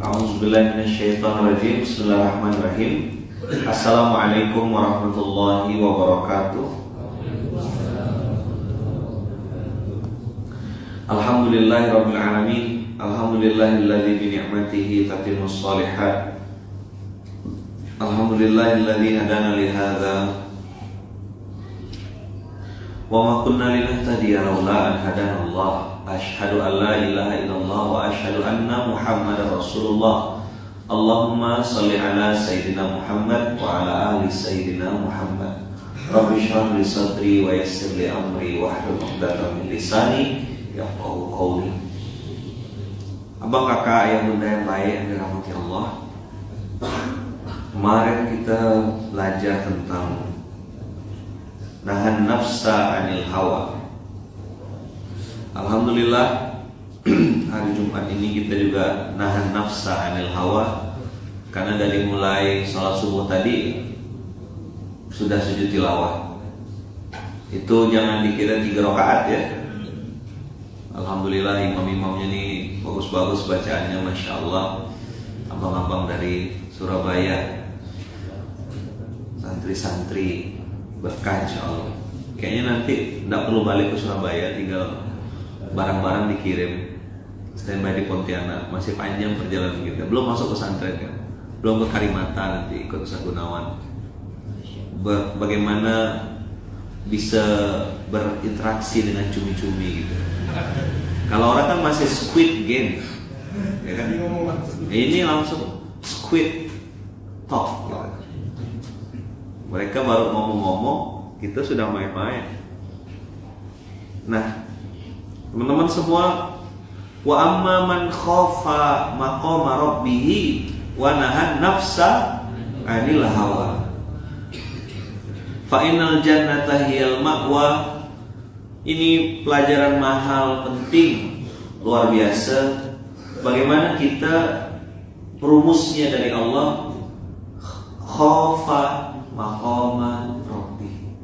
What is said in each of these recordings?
A'udzubillahi minasyaitonirrajim. Bismillahirrahmanirrahim. Assalamualaikum warahmatullahi wabarakatuh. Alhamdulillahirabbil alamin. Alhamdulillahilladzi bi ni'matihi tatimmus shalihat. Alhamdulillahilladzi hadana li hadza wa ma kunna linahtadiya laula an hadana Allah. Asyhadu an la ilaha illallah wa asyhadu anna Muhammadar Rasulullah. Allahumma shalli ala sayyidina Muhammad wa ala ali sayyidina Muhammad. Rabbi shrah li sadri wa yassir li amri wahlul 'uqdatam min lisani yafqahu qawli. Abang kakak ayah bunda yang baik yang dirahmati Allah, kemarin kita belajar tentang nahan nafsa anil hawa. Alhamdulillah hari Jumat ini kita juga nahan nafsa anil hawa, karena dari mulai sholat subuh tadi sudah sujud tilawah. Itu jangan dikira 3 rakaat ya. Alhamdulillah imam-imamnya nih bagus-bagus bacaannya, Masya Allah. Abang-abang dari Surabaya, santri-santri berkah insya Allah. Kayaknya nanti tidak perlu balik ke Surabaya, tinggal barang-barang dikirim, standby di Pontianak. Masih panjang perjalanan kita, belum masuk pesantren kan, belum ke Karimata, nanti ikut Ustaz Gunawan. Bagaimana bisa berinteraksi dengan cumi-cumi gitu. Kalau orang kan masih Squid Game, ya kan? Ini langsung Squid Talk gitu. Mereka baru ngomong-ngomong, kita sudah main-main. Nah, teman-teman semua, wa amma man khafa maqama rabbih wa nahan nafsa anil hawa fa innal jannata hiyal ma'wa. Ini pelajaran mahal, penting, luar biasa. Bagaimana kita rumusnya dari Allah, khafa maqama rabbih.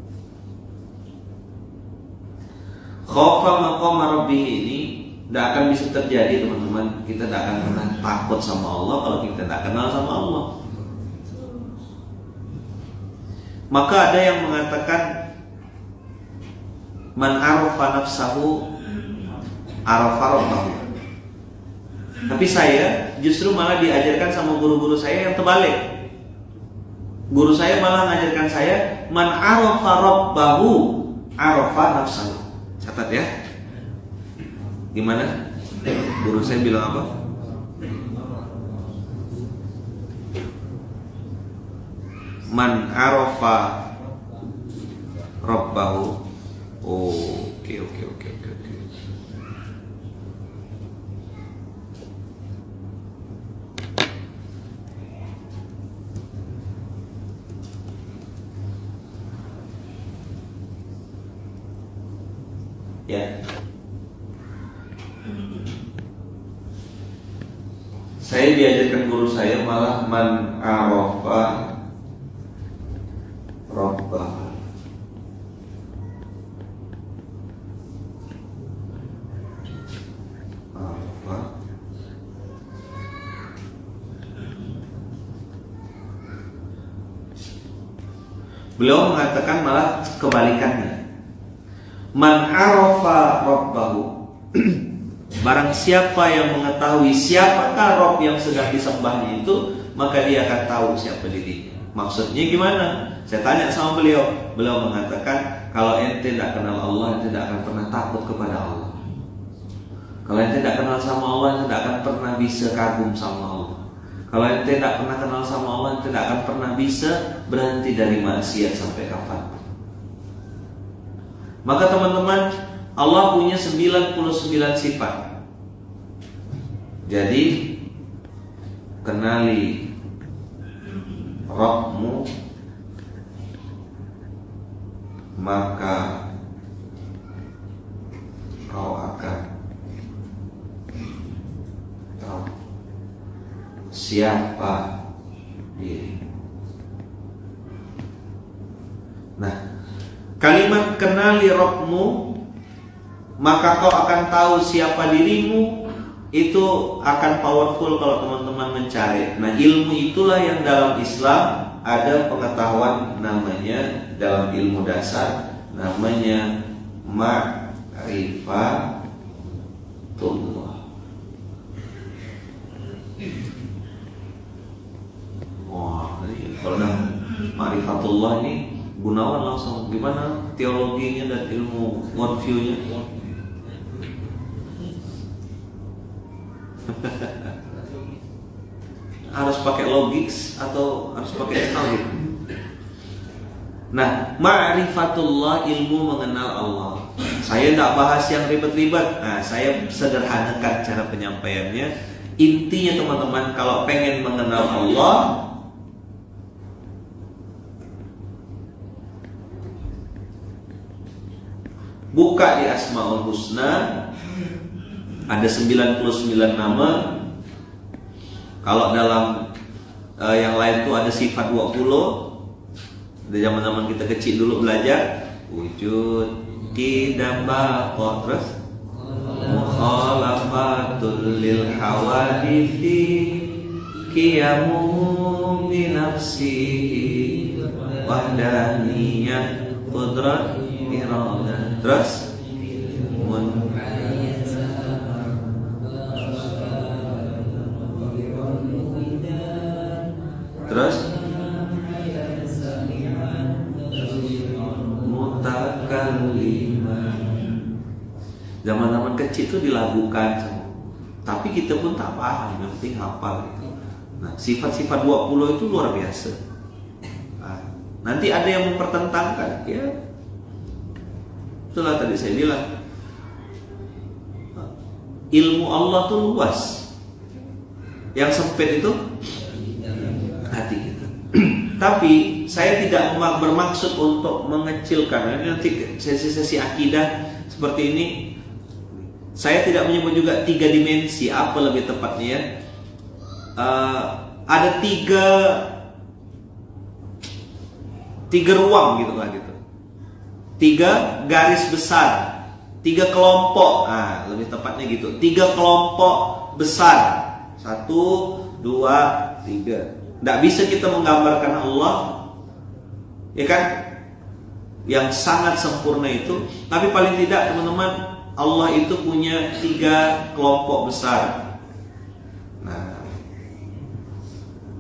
Khawfa maqama rabbih ini tidak akan bisa terjadi teman-teman. Kita tidak akan pernah takut sama Allah kalau kita tidak kenal sama Allah. Maka ada yang mengatakan man arafa nafsahu arafa rabbahu. Tapi saya justru malah diajarkan sama guru-guru saya yang terbalik. Guru saya malah mengajarkan saya man arafa rabbahu arafa nafsahu. Catat ya. Gimana? Guru saya bilang apa? Man arafa rabbahu. Oke. Ya. Saya diajarkan guru saya malah man arafa rabbah. Beliau mengatakan malah kebalikannya. Man arafa rabbahu. Barang siapa yang mengetahui siapakah Rabb yang sedang disembahnya itu, maka dia akan tahu siapa dirinya. Maksudnya gimana? Saya tanya sama beliau. Beliau mengatakan, kalau ente tidak kenal Allah, ente tidak akan pernah takut kepada Allah. Kalau ente tidak kenal sama Allah, ente tidak akan pernah bisa kagum sama Allah. Kalau ente tidak pernah kenal sama Allah, ente tidak akan pernah bisa berhenti dari maksiat sampai kapan. Maka teman-teman, Allah punya 99 sifat. Jadi kenali Rabbmu, maka kau akan tahu siapa dirimu. Nah, kalimat kenali Rabbmu, maka kau akan tahu siapa dirimu. itu akan powerful kalau teman-teman mencari. Nah, ilmu itulah yang dalam Islam ada pengetahuan namanya, dalam ilmu dasar namanya ma'rifatullah. Wah, kalau ma'rifatullah ini Gunawan langsung gimana teologinya dan ilmu worldview-nya. Harus pakai logis atau harus pakai tauhid? Nah, ma'rifatullah, ilmu mengenal Allah. Saya tidak bahas yang ribet-ribet. Nah, saya sederhanakan cara penyampaiannya. Intinya teman-teman, kalau pengen mengenal Allah, buka di Asmaul Husna, ada 99 nama. Kalau dalam yang lain tuh ada sifat 20. Dari zaman-zaman kita kecil dulu belajar wujud, qidam, baqa, terus mukhalafatul lil hawadithi, qiyamu bi nafsihi, wahdaniyah, qudrat, iradah, terus zaman-zaman kecil itu dilakukan, tapi kita pun tak paham, yang penting hafal gitu. Nah, sifat-sifat 20 itu luar biasa. Nah, nanti ada yang mempertentangkan, ya. Itulah tadi saya bilang, ilmu Allah tuh luas. Yang sempit itu hati kita. Tapi saya tidak bermaksud untuk mengecilkan. Nanti sesi-sesi akidah seperti ini, saya tidak menyebut juga 3 dimensi, apa lebih tepatnya ya. Ada tiga ruang gitu lah gitu. 3 garis besar, 3 kelompok. Nah, lebih tepatnya gitu. 3 kelompok besar. 1, 2, 3. Tidak bisa kita menggambarkan Allah, ya kan, yang sangat sempurna itu. Tapi paling tidak teman-teman, Allah itu punya 3 kelompok besar. Nah,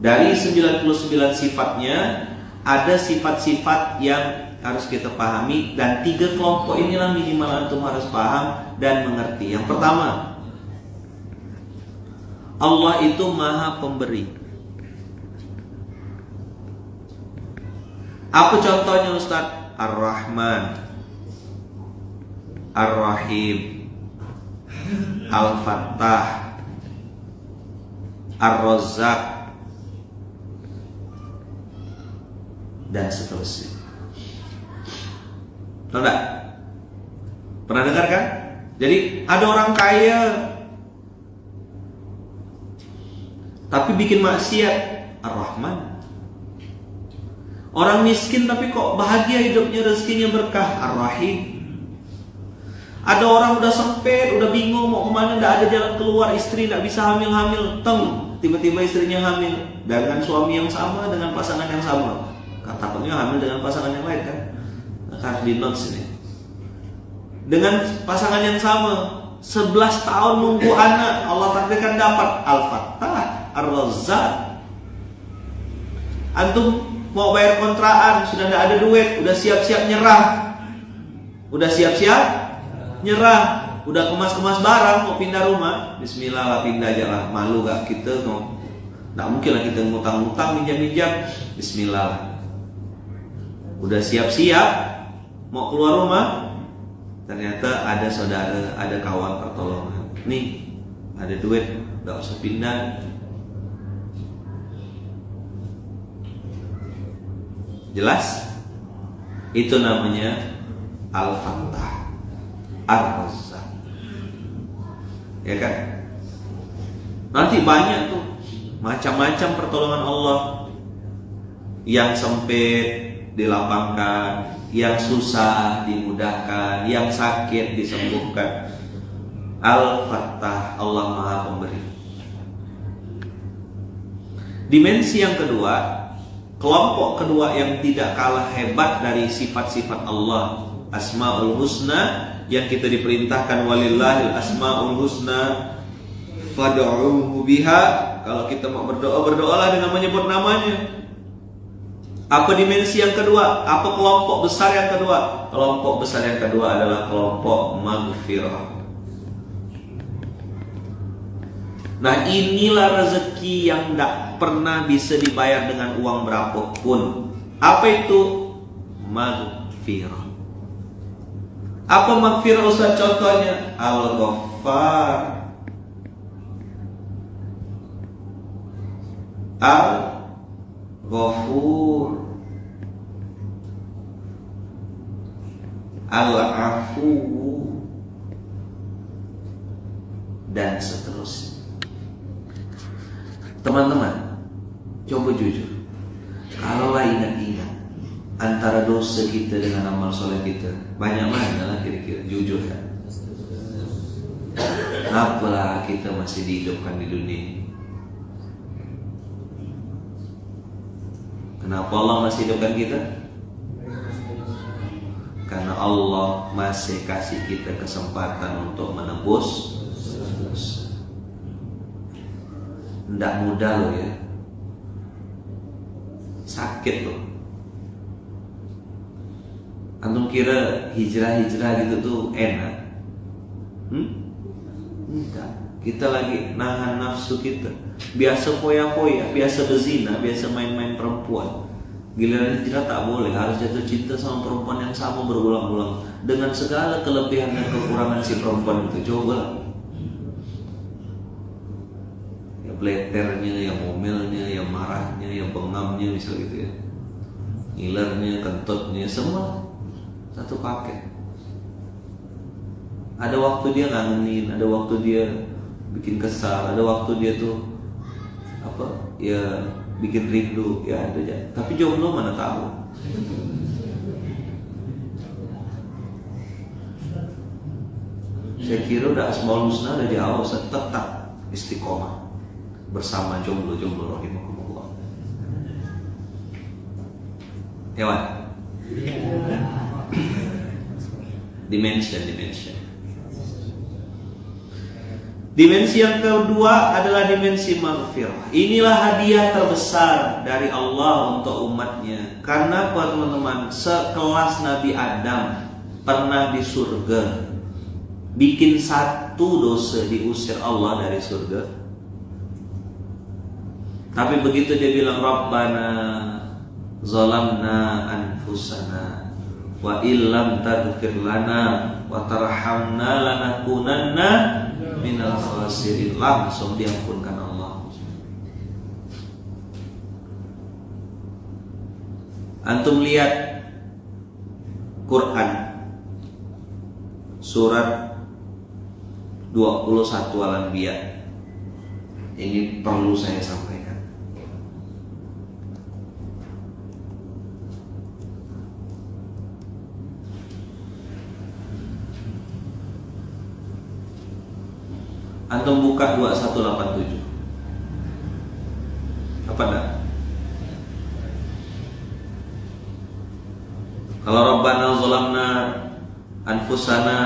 dari 99 sifatnya, ada sifat-sifat yang harus kita pahami, dan 3 kelompok inilah minimal antum harus paham dan mengerti. Yang pertama, Allah itu Maha Pemberi. Apa contohnya Ustaz? Ar-Rahman, Ar-Rahim, Al-Fattah, Ar-Razzaq, dan seterusnya. Tahu enggak? Pernah dengar kan? Jadi ada orang kaya tapi bikin maksiat, Ar-Rahman. Orang miskin tapi kok bahagia hidupnya, rezekinya berkah, Ar-Rahim. Ada orang udah sempit, udah bingung mau kemana, tidak ada jalan keluar, istri tidak bisa hamil-hamil, tiba-tiba istrinya hamil dengan suami yang sama, dengan pasangan yang sama. Takutnya hamil dengan pasangan yang lain kan? Harus di notes ini. Dengan pasangan yang sama, 11 tahun nunggu anak, Allah takdirkan dapat. Al-Fattah, Ar-Razzaq. Antum mau bayar kontrakan, sudah tidak ada duit, udah siap-siap nyerah. Udah kemas-kemas barang, mau pindah rumah, bismillah lah, pindah aja lah. Malu gak kita? Nggak mungkin lah kita ngutang-ngutang, minjam-minjam. Bismillah lah. Udah siap-siap mau keluar rumah, ternyata ada saudara, ada kawan pertolongan. Nih, ada duit, gak usah pindah. Jelas? Itu namanya Al-Fattah, Ar-Razzaq. Ya kan? Nanti banyak tuh macam-macam pertolongan Allah. Yang sempit dilapangkan, yang susah dimudahkan, yang sakit disembuhkan. Al-Fattah, Allah Maha Pemberi. Dimensi yang kedua, kelompok kedua yang tidak kalah hebat dari sifat-sifat Allah, Asmaul Husna, yang kita diperintahkan walillahil asmaul husna fad'uhu biha. Kalau kita mau berdoa, berdoalah dengan menyebut namanya. Apa dimensi yang kedua? Apa kelompok besar yang kedua? Kelompok besar yang kedua adalah kelompok maghfirah. Nah, inilah rezeki yang tidak pernah bisa dibayar dengan uang berapapun. Apa itu? Maghfirah. Apa maghfirah, Ustaz? Contohnya Al-Ghaffar, Al-Ghafur, Al-Afu, dan seterusnya. Teman-teman, coba jujur, kalaulah ingat-ingat antara dosa kita dengan amal soleh kita, banyak mana lah kira-kira, jujur kan? Apalah kita masih dihidupkan di dunia ini? Kenapa Allah masih hidupkan kita? Karena Allah masih kasih kita kesempatan untuk menebus. Tidak mudah loh ya, sakit loh. Antum kira hijrah-hijrah gitu tuh enak? Enggak. Kita lagi nahan nafsu kita, biasa foya-foya, biasa berzina, biasa main-main perempuan. Giliran hijrah tak boleh, harus jatuh cinta sama perempuan yang sama berulang-ulang dengan segala kelebihan dan kekurangan si perempuan itu. Coba lah, ya bleternya, yang ngomelnya, yang marahnya, yang pengamnya, misal gitu ya, ngilernya, kentutnya, semua satu paket. Ada waktu dia ngangenin, ada waktu dia bikin kesal, ada waktu dia tuh apa ya, bikin rindu, ya ada aja. Tapi jomblo mana tahu. Saya kira udah Asmaul Husna udah jauh, tetap istiqomah bersama jomblo-jomblo rahimahumullah. Hewan. Dimension. Dimensi yang kedua adalah dimensi maghfirah. Inilah hadiah terbesar dari Allah untuk umatnya. Karena teman-teman, sekelas Nabi Adam pernah di surga, bikin satu dosa diusir Allah dari surga. Tapi begitu dia bilang Rabbana zalamna anfusana wa illam taghfir lana wa tarhamna lanakunanna minal khasirin, langsung diampunkan Allah. Antum lihat Quran surat 21 Al-Anbiya. Ini perlu saya sampaikan. Antum buka 2187. Apa enggak? Kalau Rabbana zalamna anfusana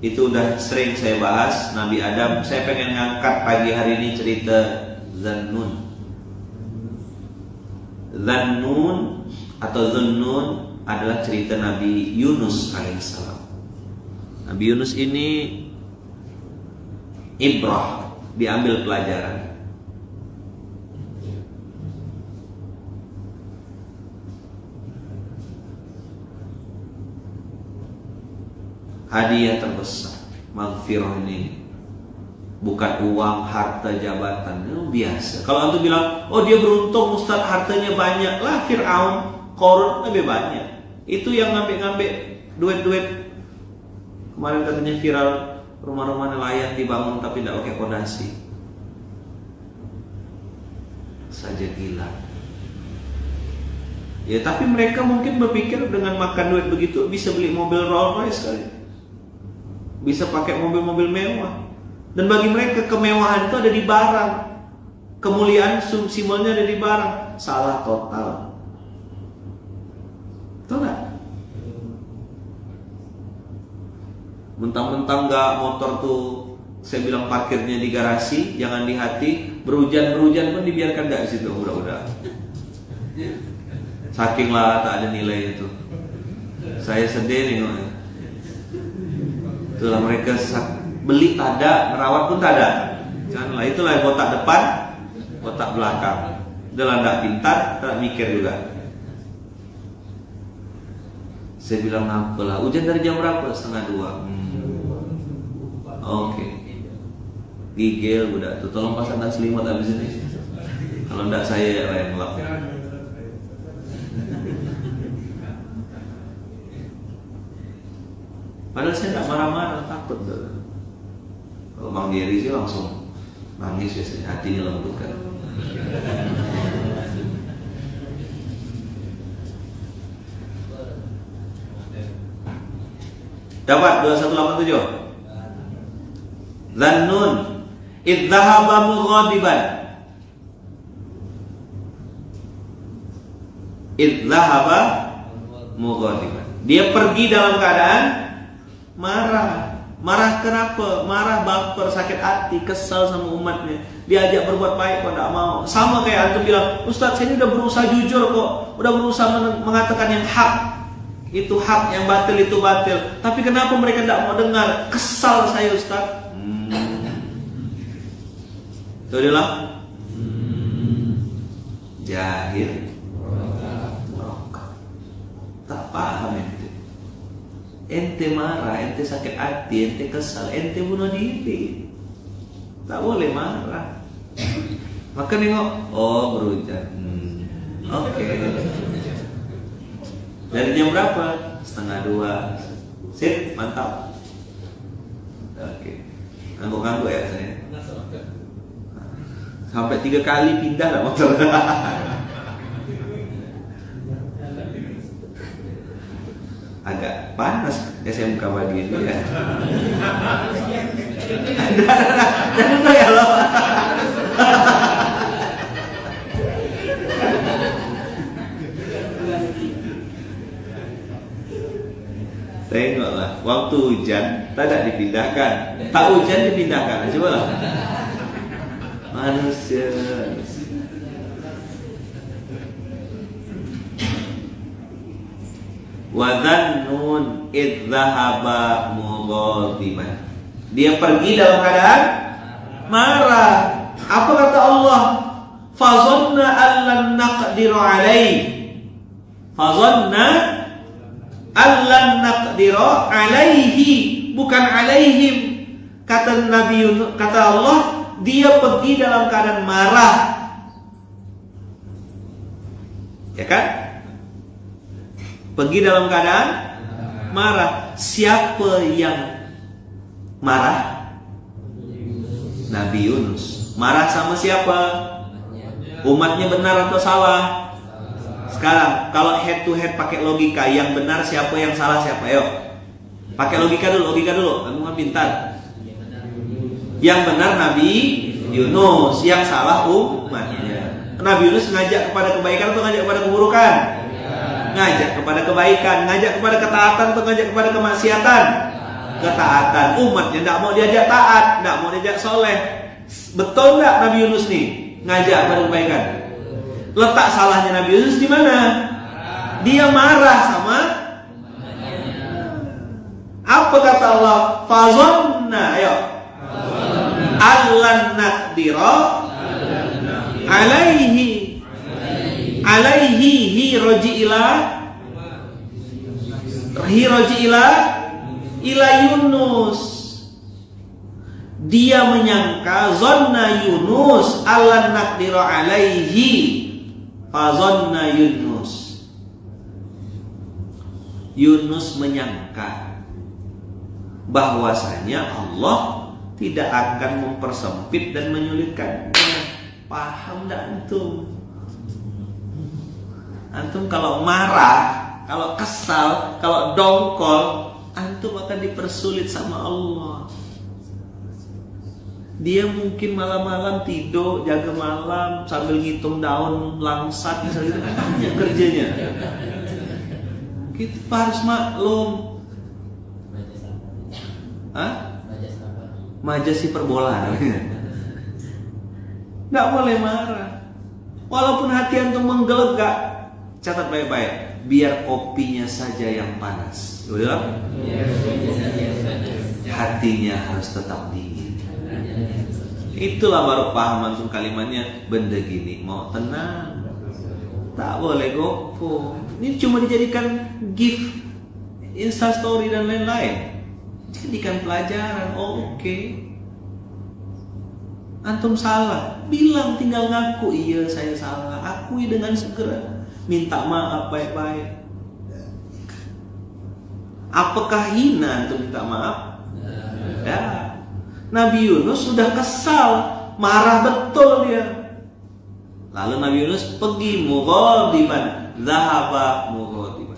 itu udah sering saya bahas. Nabi Adam, saya pengen ngangkat pagi hari ini cerita Zannun. Zannun atau Zunnun adalah cerita Nabi Yunus alaihissalam. Nabi Yunus ini ibrah, diambil pelajaran. Hadiah terbesar maghfirah ini bukan uang, harta, jabatan, itu biasa. Kalau antum bilang, oh dia beruntung Ustaz, hartanya banyak, lah Fir'aun, Qarun lebih banyak. Itu yang ngambil-ngambil duit-duit. Kemarin katanya viral, rumah-rumah nelayan dibangun tapi tidak pakai fondasi. Saja gila. Ya tapi mereka mungkin berpikir dengan makan duit begitu bisa beli mobil Rolls Royce kali. bisa pakai mobil-mobil mewah. Dan bagi mereka kemewahan itu ada di barang. Kemuliaan simbolnya ada di barang. Salah total. Tahu nggak? Mentang-mentang nggak motor tuh, saya bilang parkirnya di garasi, jangan di hati. Berhujan pun dibiarkan nggak di situ, udah. Saking lah tak ada nilai itu. Saya sedih nengoknya. Itulah mereka beli tak ada, merawat pun tak ada. Janganlah, itulah kotak depan, kotak belakang. Udah tidak pintar, tak mikir juga. Saya bilang apalah, hujan dari jam berapa? 1:30. Oke. Gigil udah tuh, tolong pasangkan selimut habis ini. Kalau enggak saya yang ngelap. Padahal saya enggak marah-marah, takut tuh. Kalau Bang Geri sih langsung nangis biasanya, hatinya lembut kan. Dapat 2187. Dhannun idh dhahaba mughadiban. Idh dhahaba mughadiban. Dia pergi dalam keadaan marah. Marah kenapa? Marah, baper, sakit hati, kesal sama umatnya. Diajak berbuat baik kok tidak mau. Sama kayak antum bilang, Ustaz saya ini udah berusaha jujur kok, udah berusaha mengatakan yang hak. Itu hak, yang batil itu batil. Tapi kenapa mereka tidak mau dengar? Kesal saya Ustaz. Itu adalah jahil, tak paham ente. Ente marah, ente sakit hati, ente kesal, ente bunuh diri. Tak boleh marah. Maka nengok, oh berhujan. Oke. Dari jam berapa? 1:30. Sip, mantap. Oke. Ngangguk-ngangguk ya saya. Sampai 3 kali pindah lah motor. Agak panas SMK pagi ini ya. Dan itu ya loh. Tengoklah, waktu hujan tidak dipindahkan, tak hujan dipindahkan, coba lah. Manusia. Wa dhannun idh dhahaba mughadiban. Dia pergi dalam keadaan marah. Apa kata Allah? Fazanna allan naqdiru alaihi. Fazanna allan naqdiru alaihi, bukan alaihim. Kata Nabi Yunus, kata Allah, dia pergi dalam keadaan marah. Ya kan? Pergi dalam keadaan marah. Siapa yang marah? Nabi Yunus. Marah sama siapa? Umatnya benar atau salah? Sekarang kalau head to head pakai logika, yang benar siapa, yang salah siapa? Ayo. Pakai logika dulu, Kamu kan pintar. Yang benar Nabi Yunus, yang salah umatnya. Nabi Yunus ngajak kepada kebaikan atau ngajak kepada keburukan? Ngajak kepada kebaikan. Ngajak kepada ketaatan atau ngajak kepada kemaksiatan? Ketaatan. Umatnya tidak mau diajak taat, tidak mau diajak soleh. Betul nggak Nabi Yunus nih ngajak kepada kebaikan? Letak salahnya Nabi Yunus di mana? Dia marah sama. Apa kata Allah? Fazonna, ayo. Allan naqdira alaihi. Alaihi hi roji ila Yunus. Dia menyangka, zonna Yunus allan naqdira alaihi, fazonna Yunus. Yunus menyangka bahwasanya Allah tidak akan mempersempit dan menyulitkannya. Paham enggak antum? Antum kalau marah, kalau kesal, kalau dongkol, antum akan dipersulit sama Allah. Dia mungkin malam-malam tidur, jaga malam sambil ngitung daun langsat misalnya, banyak kerjanya. Kita harus maklum. Majasi perbola namanya. Nggak boleh marah. Walaupun hati antum menggelegak, catat baik-baik, biar kopinya saja yang panas. Udah? Hatinya harus tetap dingin. Itulah baru paham langsung kalimatnya. Benda gini mau tenang, tak boleh gopo. Ini cuma dijadikan gift, instastory dan lain-lain. Jadikan pelajaran. Oke. Antum salah, bilang, tinggal ngaku, iya saya salah. Akui dengan segera, minta maaf baik-baik. Apakah hina antum minta maaf? Ya. Nabi Yunus sudah kesal, marah betul dia. Lalu Nabi Yunus pergi mughadiban, dhahaba mughadiban.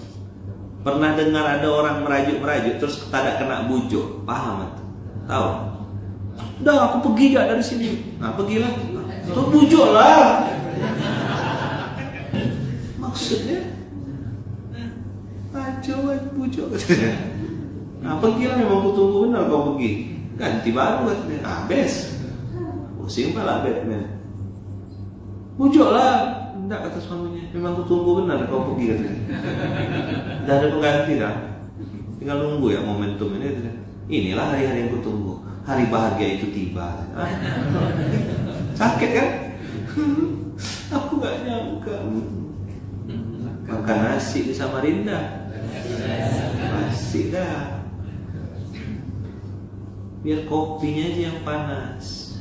Pernah dengar ada orang merajuk-merajuk terus tidak kena bujuk, paham atau? Tahu? Udah aku pergi gak dari sini. Nah pergilah. Tuh bujuk lah. Maksudnya coba bujuk. Nah pergilah, memang aku tunggu benar kau pergi. Ganti baru katanya. Habis. Pusing pala Batman. Bujuk lah. Enggak, kata suaminya, memang aku tunggu benar kau pergi katanya. Dah ada pengganti dah. Tinggal nunggu ya momentum ini. Inilah hari-hari yang kutunggu. Hari bahagia itu tiba. Sakit kan? Aku gak nyangka. Makan nasi di Samarinda. Pasti dah. Biar kopinya aja yang panas,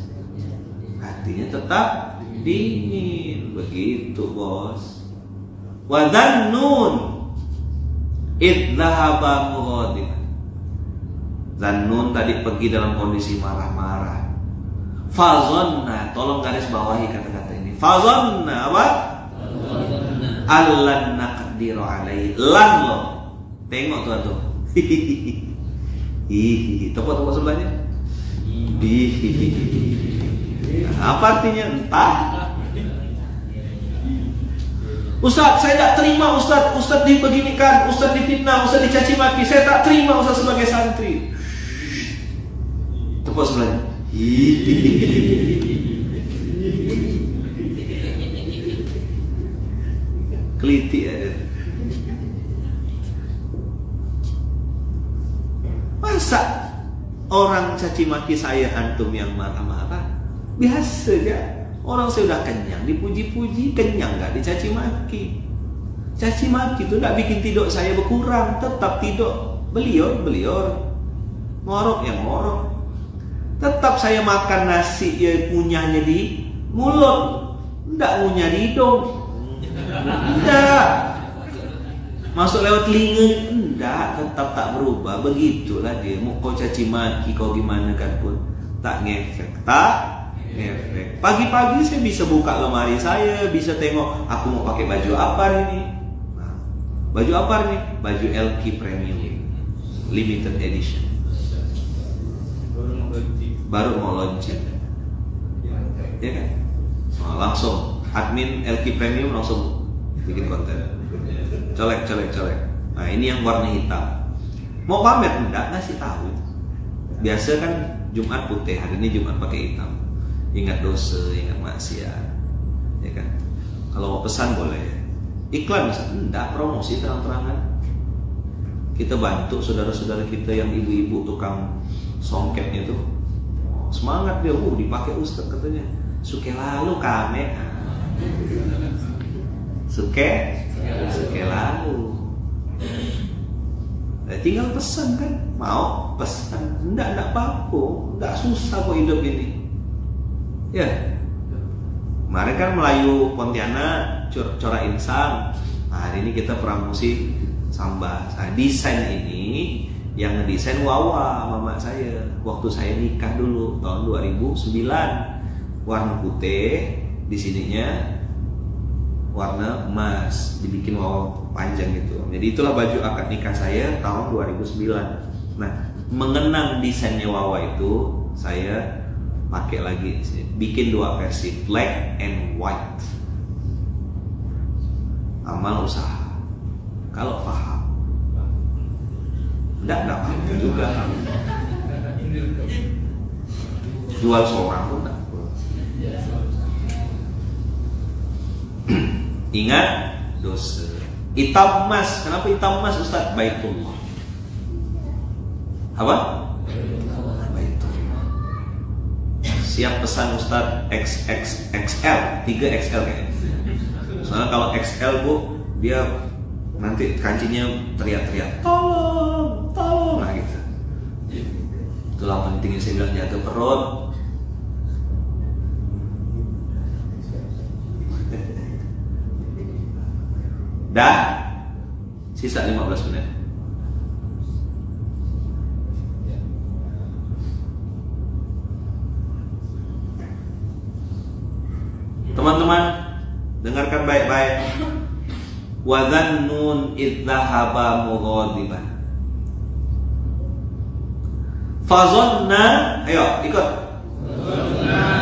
hatinya tetap dingin. Begitu bos. Wa dhannun idh dhahaba mughadiban. Zannun tadi pergi dalam kondisi marah-marah. Fazonna, tolong garis bawahi kata-kata ini. Fazonna apa? Allan naqdiru alaihi. Lan lo. Tengok tuh. Hihihi. Tepuk-tepuk sebelahnya. Hihihi. Apa artinya? Entah. Ustaz, saya tak terima Ustaz dibeginikan, Ustaz difitnah, Ustaz dicaci maki. Saya tak terima Ustaz sebagai santri. Tepuk sebelahnya. Keliti ada. Masa orang caci maki saya antum yang marah-marah? Biasa aja. Orang saya udah kenyang, dipuji-puji, kenyang nggak dicaci maki. Caci maki itu nggak bikin tidur saya berkurang, tetap tidur. Beliau, ngorok yang ngorok. Tetap saya makan nasi ya ngunyahnya di mulut, nggak ngunyah di hidung. Enggak. Masuk lewat telinga, enggak, tetap tak berubah. Begitulah dia. Mau kau caci maki, kau gimana kan pun tak ngefek, ngefek. Pagi-pagi saya bisa buka lemari saya, bisa tengok aku mau pakai baju apa ini. Nah, baju apa ini? Baju LK Premium Limited Edition. Baru mau launching. Ya kan? Nah, langsung admin LK Premium langsung bikin konten. Colek. Nah ini yang warna hitam. Mau pamer enggak, ngasih tahu. Biasa kan Jumat putih, hari ini Jumat pakai hitam. Ingat dosa, ingat maksiat, ya kan? Kalau mau pesan boleh. Iklan misalnya, enggak, promosi terang-terangan. Kita bantu saudara-saudara kita yang ibu-ibu tukang songketnya itu. Semangat dia, dipakai Ustaz katanya. Suke lalu kame. Suke lalu. Tinggal pesan kan, mau pesan, enggak apa-apa, enggak susah kok hidup ini. Ya, kemarin kan Melayu Pontianak, Corak Insang. Nah, hari ini kita promosi Sambas. Nah, desain ini yang ngedesain Wawa, mama saya. Waktu saya nikah dulu tahun 2009, warna putih, di sininya warna emas, dibikin Wawa panjang gitu. Jadi itulah baju akad nikah saya tahun 2009. Nah, mengenang desainnya Wawa itu saya pakai lagi, bikin 2 versi, black and white. Amal usaha. Kalau paham, enggak paham juga. Jual seorang pun enggak. Ingat dosa. Hitam emas. Kenapa hitam emas, Ustaz? Baitullah. Apa? Baitullah. Siap pesan Ustaz XXXL, 3XL kayaknya. Soalnya kalau XL Bu, dia nanti kancingnya teriak-teriak, tolong, tolong, nah gitu. Itulah pentingnya saya bilang jaga perut. Dah, sisa 15 menit. Teman-teman, dengarkan baik-baik. Wa dhannun idh dhahaba mughadiban. Fazonna, ayo ikut.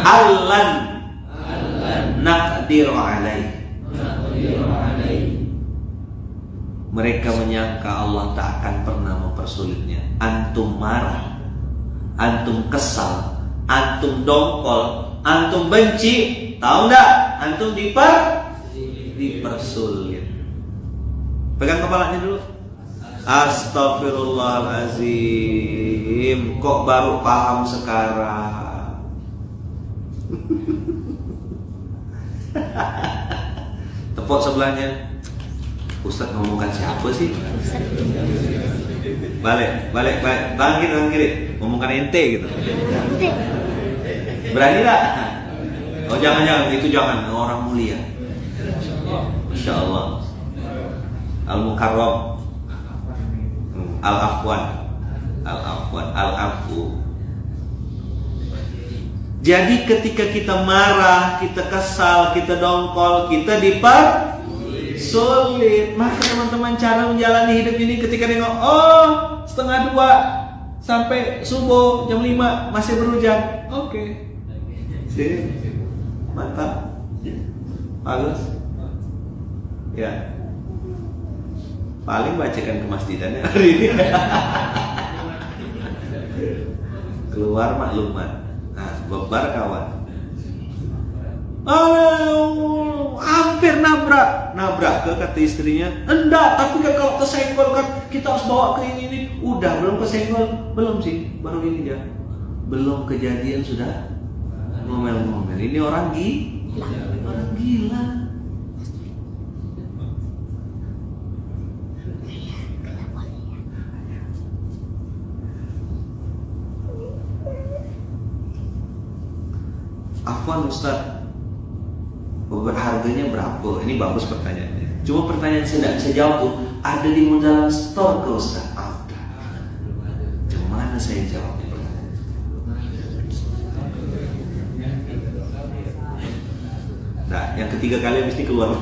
Allan naqdiru alaihi. Mereka menyangka Allah tak akan pernah mempersulitnya. Antum marah, antum kesal, antum dongkol, antum benci, tahu enggak? Antum dipersulit. Pegang kepalanya dulu. Astagfirullahalazim. Kok baru paham sekarang? Tepuk sebelahnya. Ustaz ngomongkan siapa sih? Balik. Bangkit. Ngomongkan ente gitu. Berani tak? Oh jangan, itu jangan. Orang mulia. Masya Allah. Al-Mukarram, Al-Afwan, Al-Afu. Jadi ketika kita marah, kita kesal, kita dongkol, kita dipersulit. Maka teman-teman, cara menjalani hidup ini ketika nengok, oh 1:30 sampai subuh jam 5 masih berhujan. Oke. Mantap. Bagus. Ya. Paling bacakan ke masjidannya hari ini. Keluar maklumat. Nah, bebar kawan. Hampir nabrak ke kata istrinya. Enggak, tapi kan kalau kesenggol kan kita harus bawa ke ini. Udah, belum kesenggol, belum sih, baru ini ya. Belum kejadian sudah ngomel-ngomel. Ini orang gila. Afwan Ustaz, harganya berapa? Ini bagus pertanyaannya. Cuma pertanyaan saya tidak bisa jawab tuh. Ada di Munjalan Store ke Ustaz? Ada. Gimana saya jawab pertanyaan? Nah, yang ketiga kali mesti keluar.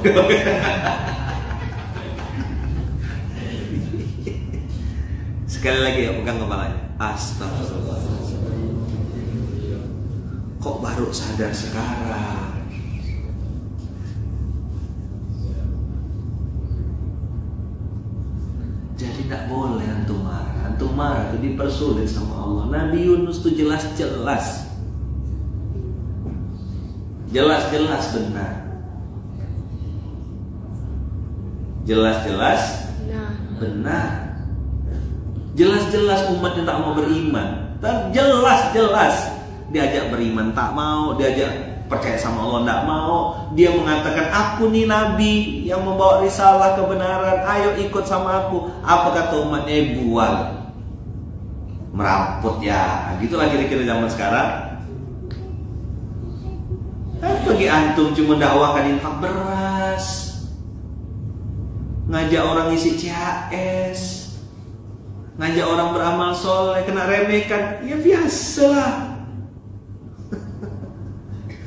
Sekali lagi ya, pegang kepalanya. Astagfirullah. Kok baru sadar sekarang? Jadi tidak boleh antum marah. Antum marah itu dipersulit sama Allah. Nabi Yunus itu jelas-jelas benar. Jelas-jelas benar. Jelas-jelas umat yang tak mau beriman. Jelas-jelas diajak beriman tak mau, diajak percaya sama Allah tak mau. Dia mengatakan, aku nih nabi yang membawa risalah kebenaran, ayo ikut sama aku. Apa kata umatnya? Buang, meramput ya. Gitulah kira-kira zaman sekarang. Bagi antum cuma dakwahkan infak beras, ngajak orang isi CHS, ngajak orang beramal soleh, kena remehkan, ya biasalah.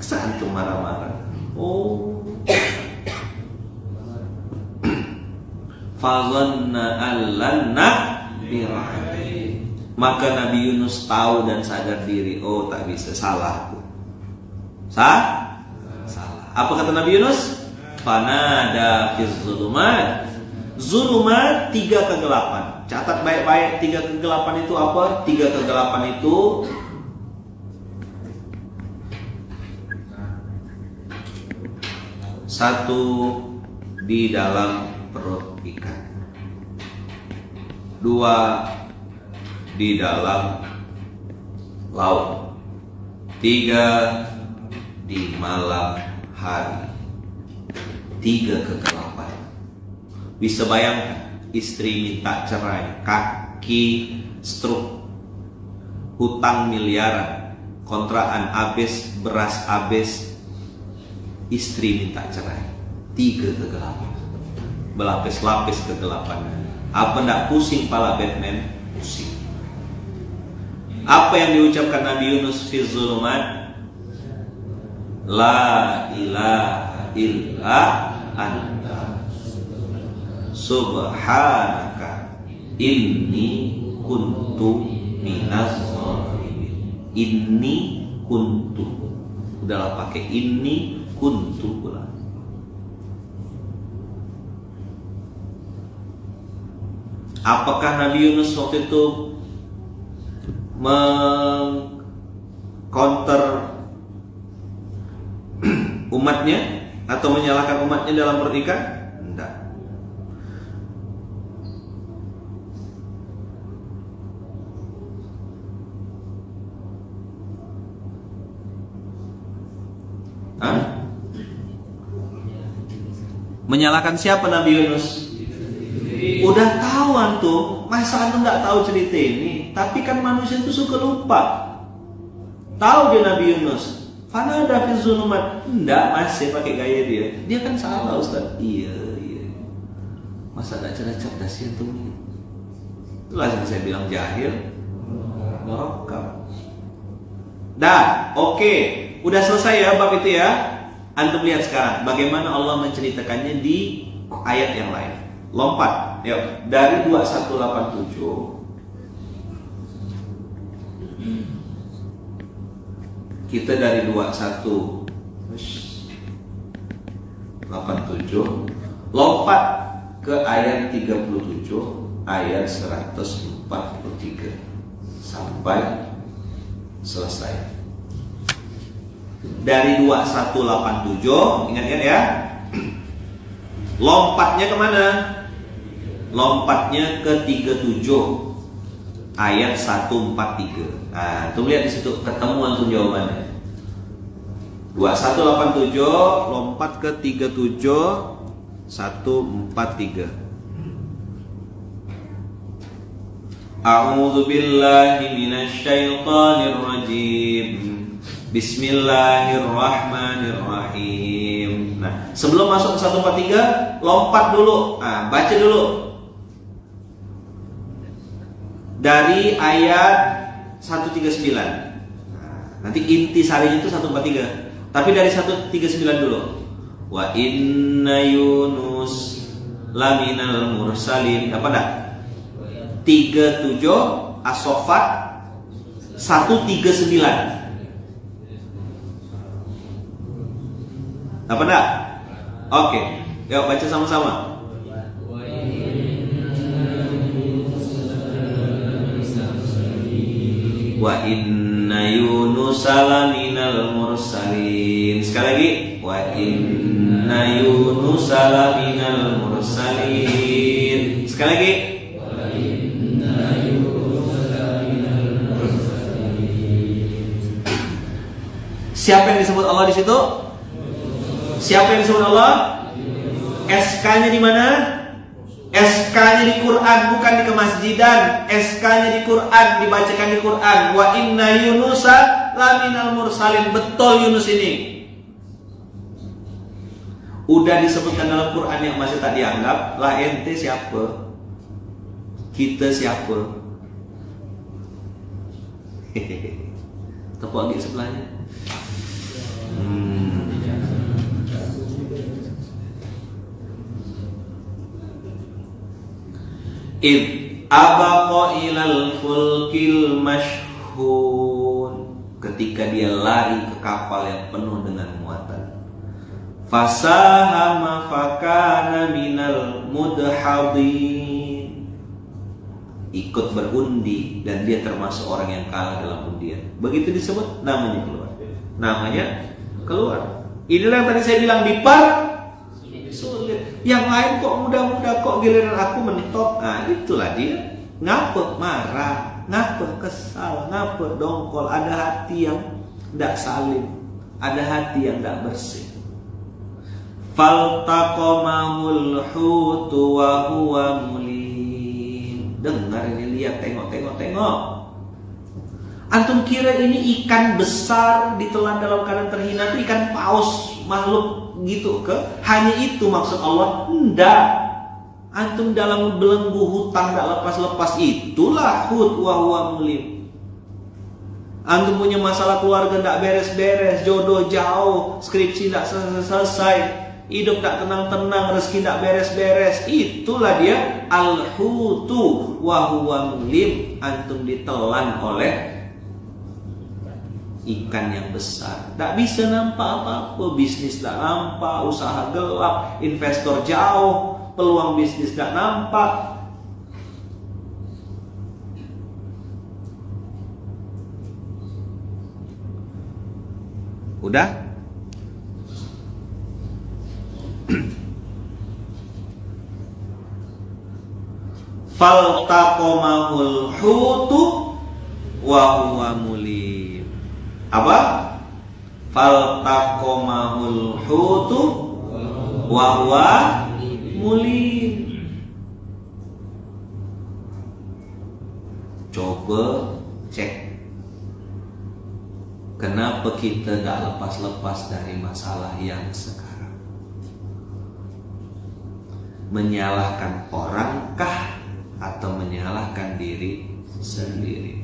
Saat itu marah-marah. Oh. Fazanna allanna birahim. Maka Nabi Yunus tahu dan sadar diri, oh tak bisa, salah. Salah. Apa kata Nabi Yunus? Fanada fiz zulumat. Zulumat 3 kegelapan. Catat baik-baik, 3 kegelapan itu apa? 3 kegelapan itu satu, di dalam perut ikan. 2, di dalam laut. 3, di malam hari. 3 kegelapan. Bisa bayangkan, istri minta cerai, kaki stroke, hutang miliaran, kontrakan habis, beras habis, istri minta cerai. 3 kegelapan, berlapis-lapis kegelapan. Apa ndak pusing pala Batman? Pusing. Apa yang diucapkan Nabi Yunus fi zulumat? La ilaha illa anta subhanaka inni kuntu minaz zalimin. Inni kuntu, udahlah pakai inni kuntu pula. Apakah Nabi Yunus waktu itu mengcounter umatnya atau menyalahkan umatnya dalam pernikahan? Tidak. Menyalahkan siapa Nabi Yunus? Udah tahu antum, masa antum nggak tahu cerita ini? Tapi kan manusia itu suka lupa. Tahu dia Nabi Yunus, fanada fi zulumat. Enggak, masih pakai gaya dia. Dia kan salah Ustaz. Iya. Masa nggak cerdas sih antum ini? Itulah yang saya bilang jahil. Merekam. Dah, oke. Udah selesai ya bab itu ya. Antum lihat sekarang bagaimana Allah menceritakannya di ayat yang lain. Lompat, yuk, dari 2187 kita dari 2187 lompat ke ayat 37 ayat 143 sampai selesai. Dari 2187 ingat-ingat ya, lompatnya kemana? Lompatnya ke 37 ayat 143. Nah, tuh lihat di situ, ketemu antum jawabannya. 2187 lompat ke 37 143. A'udzu billahi minasyaitonir rajim. Bismillahirrahmanirrahim. Nah, sebelum masuk ke 143, lompat dulu. Nah, baca dulu. Dari ayat 139. Nah, nanti inti sarinya itu 143. Tapi dari 139 dulu. Wa inna Yunus laminal mursalin. Apa dah? 37 As-Saffat 139. Apa dah? Oke, yuk baca sama-sama. Wa inna Yunus laminal mursalin. Sekali lagi. Wa inna Yunus laminal mursalin. Sekali lagi. Wa inna Yunus laminal mursalin. Siapa yang disebut Allah di situ? Siapa yang disebut Allah? SK-nya di mana? SK-nya di Quran, bukan di kemasjidan. SK-nya di Quran, dibacakan di Quran. Wa inna Yunusa laminal mursalin. Betul Yunus ini. Udah disebutkan dalam Quran yang masih tak dianggap. Lah ente siapa? Kita siapa? Tepuk lagi sebelahnya. Id Abaqa ilal fulkil mashhun, ketika dia lari ke kapal yang penuh dengan muatan. Fasahama fakana minal mudhadin, ikut berundi dan dia termasuk orang yang kalah dalam undian. Begitu disebut, namanya keluar. Namanya keluar. Inilah yang tadi saya bilang sulit. Yang lain kok mudah-mudah, kok giliran aku menitop. Nah itulah dia. Ngapa marah, ngapa kesal, ngapa dongkol. Ada hati yang tidak salim, ada hati yang tidak bersih. Faltaqamahul hutu wa huwa mulim. Dengar ini, lihat, tengok. Antum kira ini ikan besar ditelan dalam keadaan terhina itu ikan paus, makhluk gitu ke? Hanya itu maksud Allah? Enggak. Antum dalam belenggu hutang tak lepas-lepas, itulah hut wa huwa mulim. Antum punya masalah keluarga tak beres-beres, jodoh jauh, skripsi tak selesai, hidup tak tenang-tenang, rezeki tak beres-beres, itulah dia al-hutu wa huwa mulim. Antum ditelan oleh ikan yang besar, tak bisa nampak apa-apa, bisnis tak nampak, usaha gelap, investor jauh, peluang bisnis tak nampak. Udah? Faltaqamahul hutu wa huwa mulim. Apa? Faltaqamahul hutu wa huwa mulim. Coba cek, kenapa kita gak lepas-lepas dari masalah yang sekarang? Menyalahkan orangkah atau menyalahkan diri sendiri?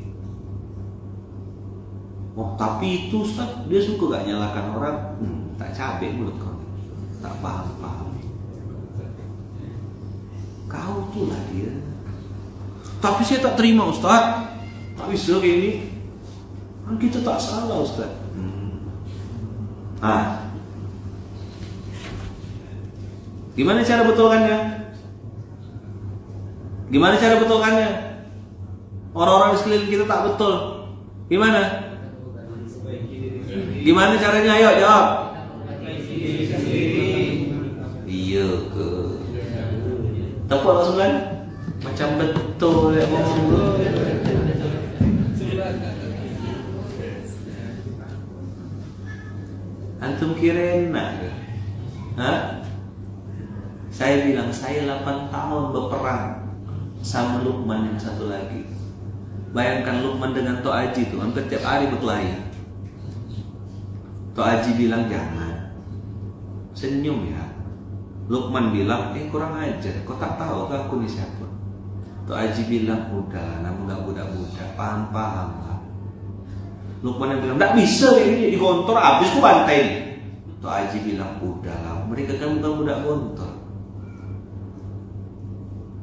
Oh tapi itu Ustaz, dia suka gak nyalahkan orang. Tak cabai mulut kau, tak paham. Kau itulah dia. Tapi saya tak terima Ustaz, tak bisa kayak ini. Kan kita tak salah Ustaz. Gimana cara betulkannya? Orang-orang di sekeliling kita tak betul. Gimana caranya? Ayo jawab. Iya ke? Tepuk langsung kan? Macam betul ya ngomong. Antum kirain nak? Saya bilang saya 8 tahun berperang sama Luqman yang satu lagi. Bayangkan Luqman dengan Tok Haji itu hampir tiap hari berkelahi. Tok Haji bilang jangan, senyum ya. Luqman bilang kurang ajar, kau tak tahu ke aku ni siapa? Tok Haji bilang udah, namun gak budak-budak, paham lah. Luqman yang bilang tak bisa ini digontor, habis ku bantai. Tok Haji bilang udahlah, mereka kan bukan budak gontor.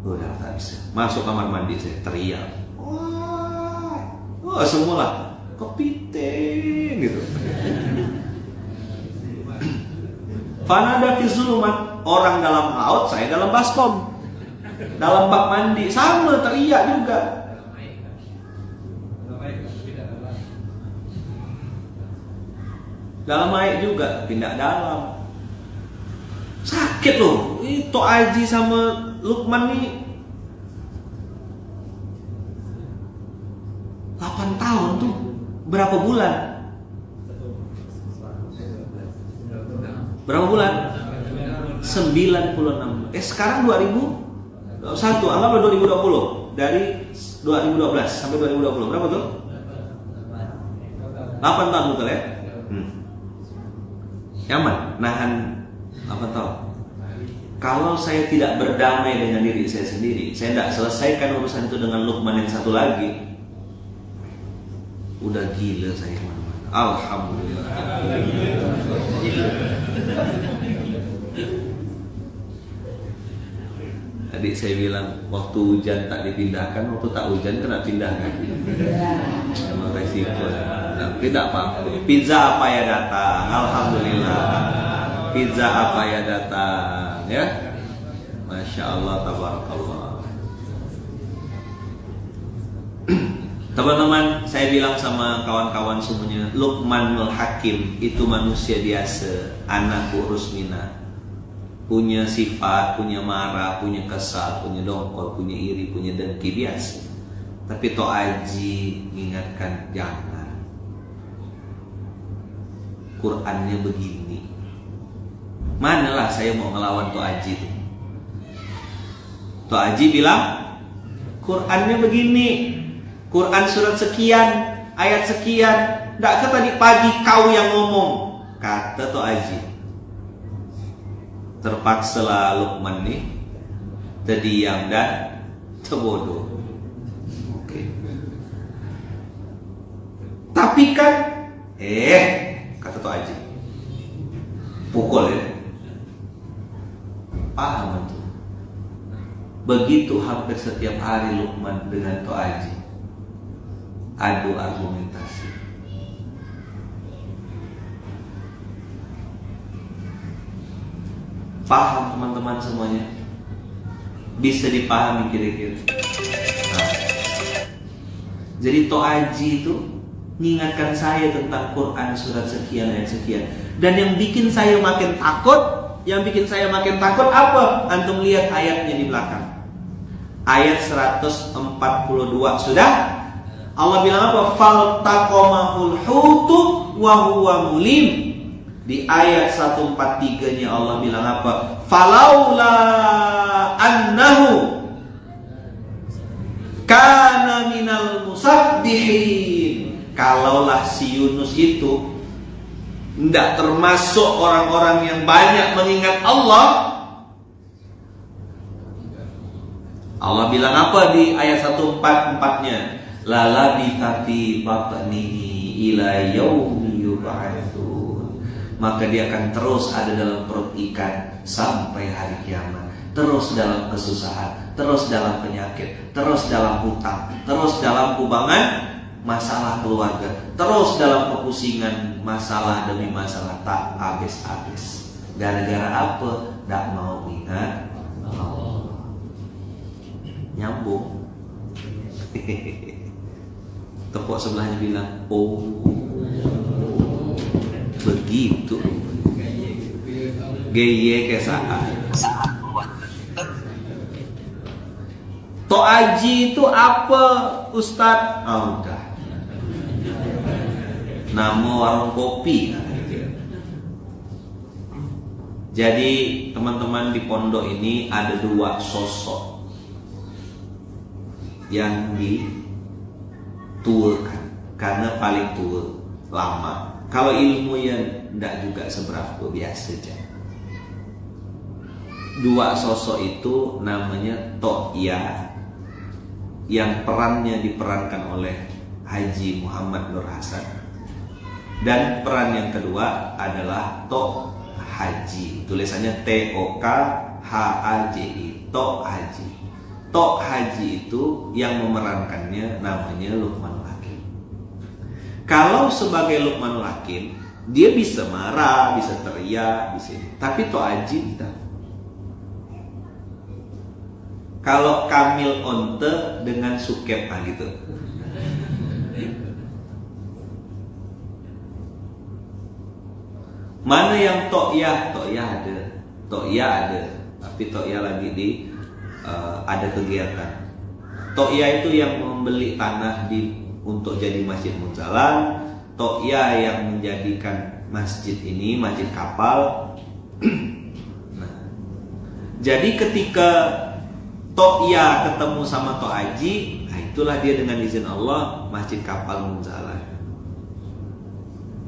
Udah tak bisa. Masuk kamar mandi saya teriak. Wah, semualah kepiting gitu. Fanada fi zulumat, orang dalam laut, saya dalam baskom. Dalam bak mandi sama teriak juga. Dalam air juga, pindah dalam. Sakit loh. Itu Haji sama Luqman nih 8 tahun tuh berapa bulan? Berapa bulan? 96. Sekarang 2021, anggaplah 2020. Dari 2012 sampai 2020 berapa tuh? 8 tahun betul ya? Nyaman nahan 8 tahun. Kalau saya tidak berdamai dengan diri saya sendiri, saya tidak selesaikan urusan itu dengan Luqman yang satu lagi, udah gila saya mana-mana. Alhamdulillah. Jadi Tadi saya bilang waktu hujan tak dipindahkan, waktu tak hujan kena pindahkan. Memang resiko. Tapi tidak apa-apa. Pizza apa ya datang? Alhamdulillah. Pizza apa ya datang? Ya, Masya Allah, tabarakallah. Teman-teman, saya bilang sama kawan-kawan semuanya, Luqmanul Hakim itu manusia biasa, anak Bu Rusmina. Punya sifat, punya marah, punya kesal, punya dongkol, punya iri, punya dengki biasa. Tapi Tok Haji mengingatkan, jangan. Qurannya begini. Manalah saya mau ngelawan Tok Haji itu. Tok Haji bilang, Qurannya begini. Quran surat sekian, ayat sekian. Nggak ke tadi pagi kau yang ngomong, kata Tok Haji. Terpaksalah Luqman nih terdiam dan terbodoh. Oke. Tapi kan kata Tok Haji, pukul ya. Paham itu. Begitu hampir setiap hari Luqman dengan Tok Haji adu argumentasi. Paham teman-teman semuanya? Bisa dipahami kira-kira. Nah, jadi Tok Haji itu mengingatkan saya tentang Quran surat sekian ayat sekian. Dan yang bikin saya makin takut, apa? Antum lihat ayatnya di belakang. Ayat 142 sudah. Allah bilang apa? Faltaqamahul hutu wa huwa mulim. Di ayat 143-nya Allah bilang apa? Falaula annahu kana minal musabbihin. Kalaulah si Yunus itu tidak termasuk orang-orang yang banyak mengingat Allah. Allah bilang apa di ayat 144-nya? Lalabitha fi batnihi ila yaumi yub'atsun. Maka dia akan terus ada dalam perut ikan sampai hari kiamat. Terus dalam kesusahan, terus dalam penyakit, terus dalam hutang, terus dalam kubangan masalah keluarga, terus dalam kepusingan masalah demi masalah tak habis-habis. Gara-gara apa? Tak mau ingat Allah. Nyambung. Tepuk sebelahnya bilang, oh begitu. Geye kesaan. Tok Haji itu apa, Ustadz? Udah. Nama warung kopi. Jadi teman-teman di pondok ini ada dua sosok yang dituakan karena paling tua, lama. Kalau ilmu yang tidak juga seberapa, biasa saja. Dua sosok itu namanya Tok Ya, yang perannya diperankan oleh Haji Muhammad Nur Hasan. Dan peran yang kedua adalah Tok Haji. Tulisannya TOKHAJI, Tok Haji. Tok Haji itu yang memerankannya namanya Luqmanul Hakim. Kalau sebagai Luqmanul Hakim, dia bisa marah, bisa teriak, bisa. Tapi Tok Haji tidak. Kalau Kamil Onte dengan Sukep gitu. Mana yang Tok Ya? Tok Ya ada. Tok Ya ada. Tapi Tok Ya lagi di ada kegiatan. Tok Ya itu yang membeli tanah untuk jadi Masjid Munzalan. Tok Ya yang menjadikan masjid ini masjid kapal. Nah, jadi ketika Tok Ya ketemu sama Tok Haji, nah itulah dia dengan izin Allah Masjid Kapal Munzalan.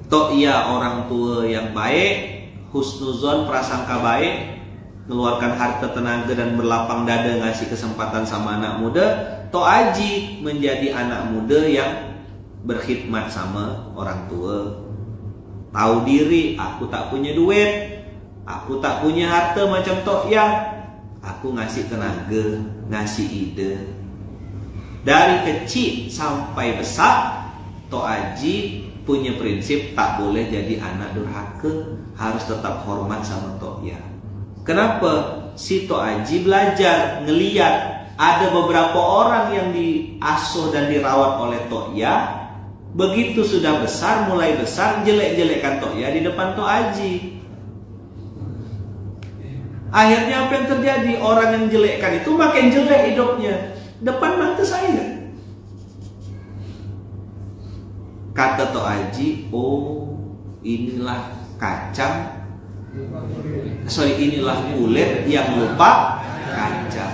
Tok Ya orang tua yang baik, husnuzon, prasangka baik, mengeluarkan harta tenaga dan berlapang dada ngasih kesempatan sama anak muda. Tok Haji menjadi anak muda yang berkhidmat sama orang tua. Tahu diri, aku tak punya duit, aku tak punya harta macam Tok Ya. Aku ngasih tenaga, ngasih ide. Dari kecil sampai besar, Tok Haji punya prinsip tak boleh jadi anak durhaka, harus tetap hormat sama Tok Ya. Kenapa? Si Tok Haji belajar ngeliat ada beberapa orang yang diasuh dan dirawat oleh Tok Ya. Begitu sudah besar, mulai besar, jelek-jelekkan Tok Ya di depan Tok Haji. Akhirnya apa yang terjadi? Orang yang jelekkan itu makin jelek hidupnya depan mata saya. Kata Tok Haji, oh inilah kacang, inilah kulit yang lupa kaca.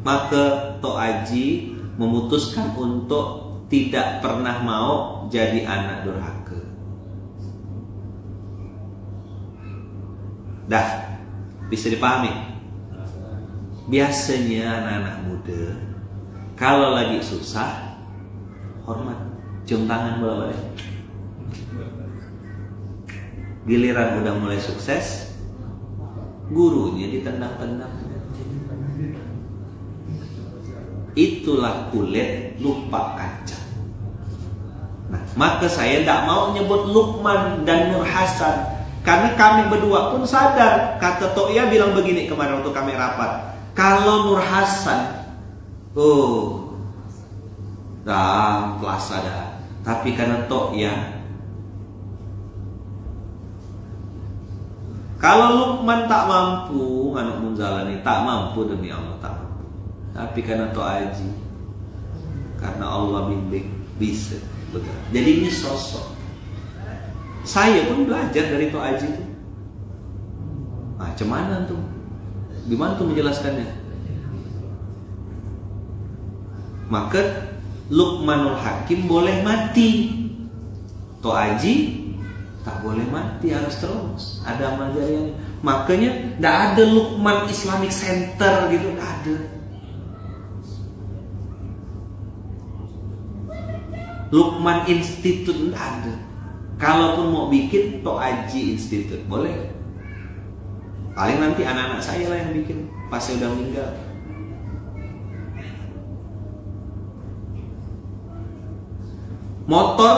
Maka Tok Haji memutuskan untuk tidak pernah mau jadi anak durhaka. Dah, bisa dipahami? Biasanya anak-anak muda kalau lagi susah, hormat, cium tangan bolak-balik. Giliran udah mulai sukses, gurunya ditendang-tendang. Itulah kulit lupa kaca. Nah, maka saya tidak mau nyebut Luqman dan Nur Hasan, karena kami berdua pun sadar. Kata Tok Ya bilang begini kemarin waktu kami rapat, kalau Nur Hasan, dah plaza dah. Tapi karena Tok Ya, kalau Luqman tak mampu, anak Munzalani tak mampu, demi Allah tak mampu. Tapi karena Tok Haji, karena Allah bimbing, bisa. Betul. Jadi ini sosok. Saya pun belajar dari Tok Haji itu. Macam mana tuh? Gimana tuh menjelaskannya? Maka Luqmanul Hakim boleh mati, Tok Haji tak boleh mati, harus terus ada amal jariahnya. Makanya tidak ada Luqman Islamic Center gitu, tidak ada. Luqman Institute tidak ada. Kalaupun mau bikin Tok Haji Institute boleh. Paling nanti anak-anak saya lah yang bikin pas saya udah meninggal. Motor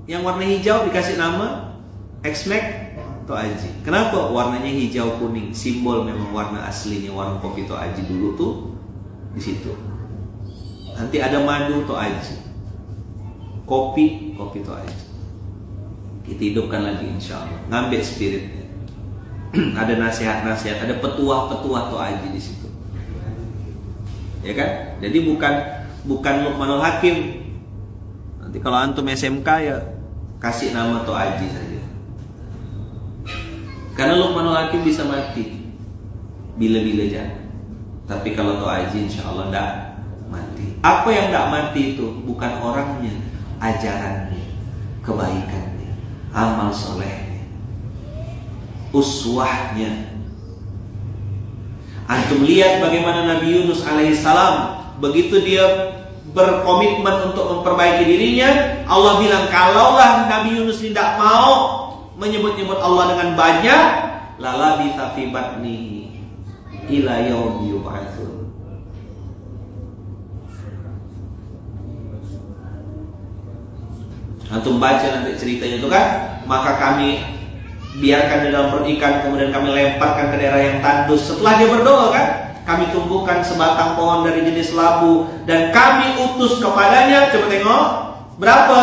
yang warna hijau dikasih nama X-Max Tok Haji. Kenapa? Warnanya hijau kuning, simbol memang warna aslinya warna kopi Tok Haji dulu tuh di situ. Nanti ada madu Tok Haji, kopi Tok Haji. Kita hidupkan lagi insya Allah. Ngambil spiritnya. Ada nasihat-nasihat, ada petuah-petuah Tok Haji di situ. Ya kan? Jadi bukan Luqmanul Hakim. Nanti kalau antum SMK ya kasih nama Tok Haji saja. Karena Luqmanul Hakim bisa mati bila-bila aja. Tapi kalau Tok Haji insya Allah tidak mati. Apa yang tidak mati itu bukan orangnya, ajarannya, kebaikannya, amal solehnya, uswahnya. Antum lihat bagaimana Nabi Yunus alaihissalam, begitu dia berkomitmen untuk memperbaiki dirinya, Allah bilang kalaulah Nabi Yunus tidak mau menyebut-nyebut Allah dengan banyak, lalabitha fi batnihi ila yaumi yub'atsun. Antum baca nanti ceritanya itu kan, maka kami biarkan di dalam perut ikan, kemudian kami lemparkan ke daerah yang tandus. Setelah dia berdoa kan, kami tumbuhkan sebatang pohon dari jenis labu dan kami utus kepadanya, coba tengok, berapa?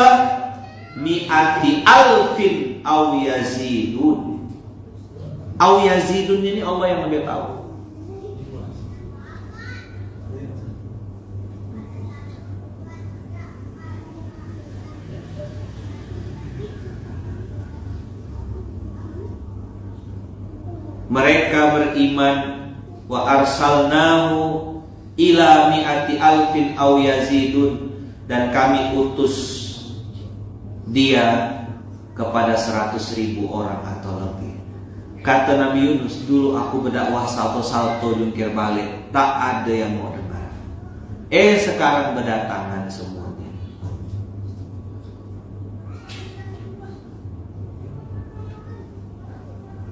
Mi'ati alfin aw yazidun. Aw yazidun ini Allah yang lebih tahu. Mereka beriman, wa arsalnahu ila mi'ati alfin aw yazidun, dan kami utus dia kepada 100.000 orang atau lebih. Kata Nabi Yunus, dulu aku berdakwah salto-salto jungkir balik, tak ada yang mau dengar. Sekarang berdatangan semuanya.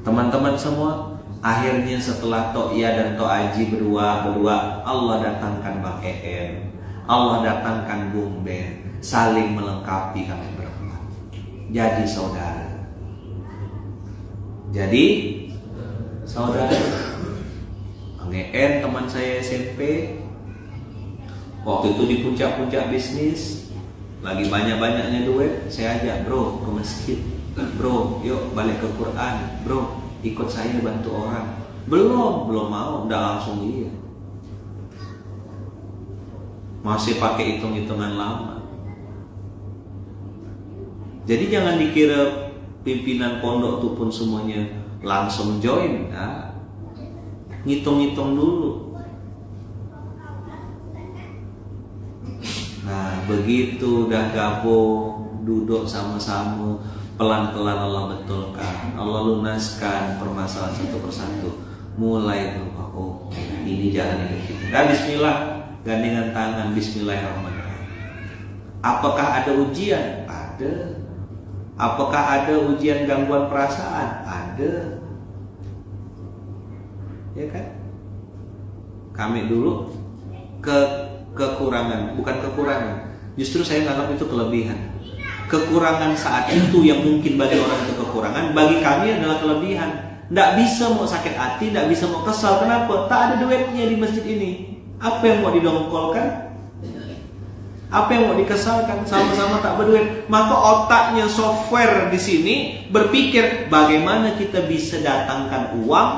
Teman-teman semua, akhirnya setelah Tok Iya dan Tok Aji berdua, Allah datangkan Bang EM, Allah datangkan Bung Ben, saling melengkapi kami berempat. Jadi saudara. Jadi saudara. Bang EM teman saya SMP, waktu itu di puncak-puncak bisnis, lagi banyak-banyaknya duit, saya ajak, bro, ke masjid. Bro, yuk balik ke Quran. Bro, ikut saya bantu orang. Belum mau, udah langsung iya. Masih pakai hitung-hitungan lama. Jadi jangan dikira pimpinan pondok itu pun semuanya langsung join. Nah, ngitung-ngitung dulu. Nah, begitu udah gabung, duduk sama-sama, pelan-pelan Allah betulkan, Allah lunaskan permasalahan satu persatu. Mulai berubah, oh ini jalan hidup kita. Dan bismillah, gandengan tangan, bismillahirrahmanirrahim. Apakah ada ujian? Ada. Apakah ada ujian gangguan perasaan? Ada. Ya kan? Kami dulu kekurangan, bukan kekurangan. Justru saya menganggap itu kelebihan. Kekurangan saat itu yang mungkin bagi orang itu kekurangan, bagi kami adalah kelebihan. Tidak bisa mau sakit hati, tidak bisa mau kesal. Kenapa? Tak ada duitnya di masjid ini. Apa yang mau didongkolkan? Apa yang mau dikesalkan? Sama-sama tak berduit. Maka otaknya software di sini berpikir bagaimana kita bisa datangkan uang,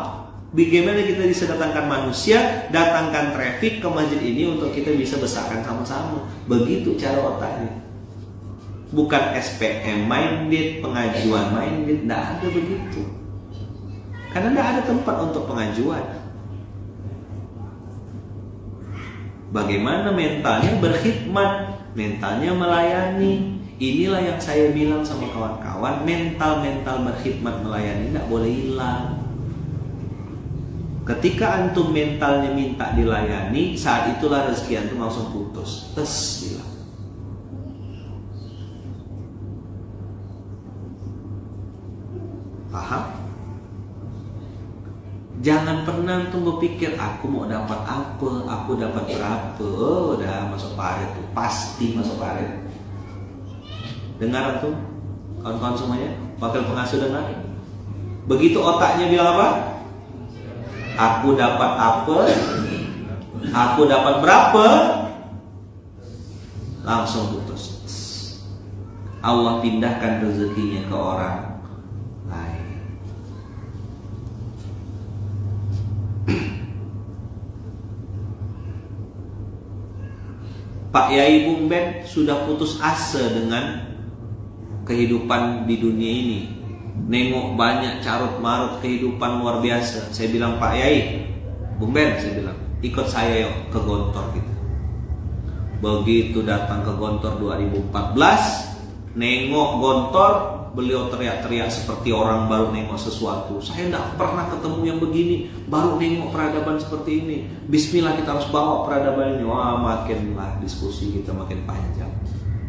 bagaimana kita bisa datangkan manusia, datangkan traffic ke masjid ini untuk kita bisa besarkan sama-sama. Begitu cara otaknya. Bukan SPM minded, pengajuan minded, tidak ada begitu. Karena tidak ada tempat untuk pengajuan. Bagaimana mentalnya berkhidmat, mentalnya melayani. Inilah yang saya bilang sama kawan-kawan, mental berkhidmat melayani tidak boleh hilang. Ketika antum mentalnya minta dilayani, saat itulah rezeki antum langsung putus. Hilang. Paham? Jangan pernah tuh berpikir aku mau dapat apa, aku dapat berapa. Oh, udah masuk parit tuh, pasti masuk parit. Dengar tuh, kawan-kawan semuanya, wakil pengasuh dengar. Begitu otaknya bilang apa? Aku dapat apa? Aku dapat berapa? Langsung putus. Allah pindahkan rezekinya ke orang lain. Pak Yai Bung Ben sudah putus asa dengan kehidupan di dunia ini. Nengok banyak carut marut kehidupan luar biasa. Saya bilang, Pak Yai Bung Ben, saya bilang, ikut saya yuk ke Gontor kita. Begitu datang ke Gontor 2014, nengok Gontor, beliau teriak-teriak seperti orang baru nengok sesuatu. Saya tidak pernah ketemu yang begini, baru nengok peradaban seperti ini. Bismillah, kita harus bawa peradaban ini. Wah, makinlah diskusi kita makin panjang,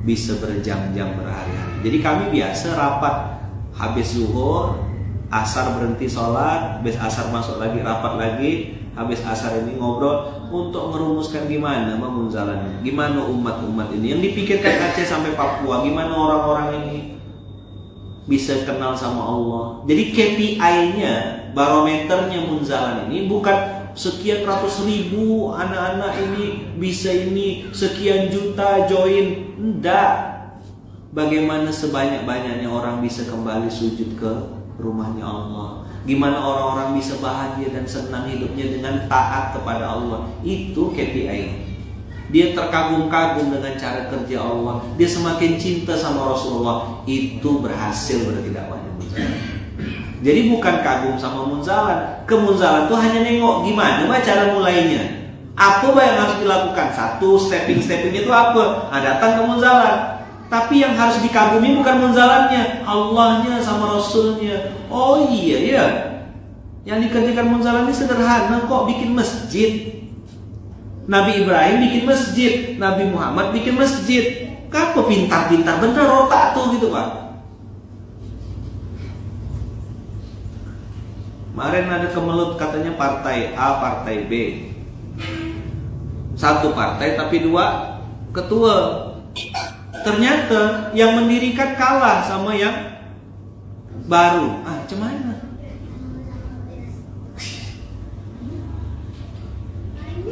bisa berjam-jam, berhari-hari. Jadi kami biasa rapat habis zuhur, asar berhenti sholat, habis asar masuk lagi rapat lagi, habis asar ini ngobrol untuk merumuskan gimana memunzalannya, gimana umat-umat ini yang dipikirkan Aceh sampai Papua, gimana orang-orang ini bisa kenal sama Allah. Jadi KPI-nya, barometernya munzalan ini bukan sekian ratus ribu anak-anak ini bisa ini, sekian juta join, enggak. Bagaimana sebanyak-banyaknya orang bisa kembali sujud ke rumahnya Allah. Gimana orang-orang bisa bahagia dan senang hidupnya dengan taat kepada Allah. Itu KPI. Dia terkagum-kagum dengan cara kerja Allah. Dia semakin cinta sama Rasulullah. Itu berhasil berarti dakwahnya munzalan. Jadi bukan kagum sama munzalan. Kemunzalan itu hanya nengok gimana cara mulainya. Apa yang harus dilakukan? Satu, stepping-steppingnya itu apa? Nah, datang ke munzalan. Tapi yang harus dikagumi bukan munzalannya, Allahnya sama Rasulnya. Oh iya. Yang dikerjakan munzalan ini sederhana kok, bikin masjid. Nabi Ibrahim bikin masjid, Nabi Muhammad bikin masjid. Apa pintar-pintar, bener otak tuh gitu Pak. Kemarin ada kemelut katanya partai A, partai B. Satu partai tapi dua ketua. Ternyata yang mendirikan kalah sama yang baru. Cuman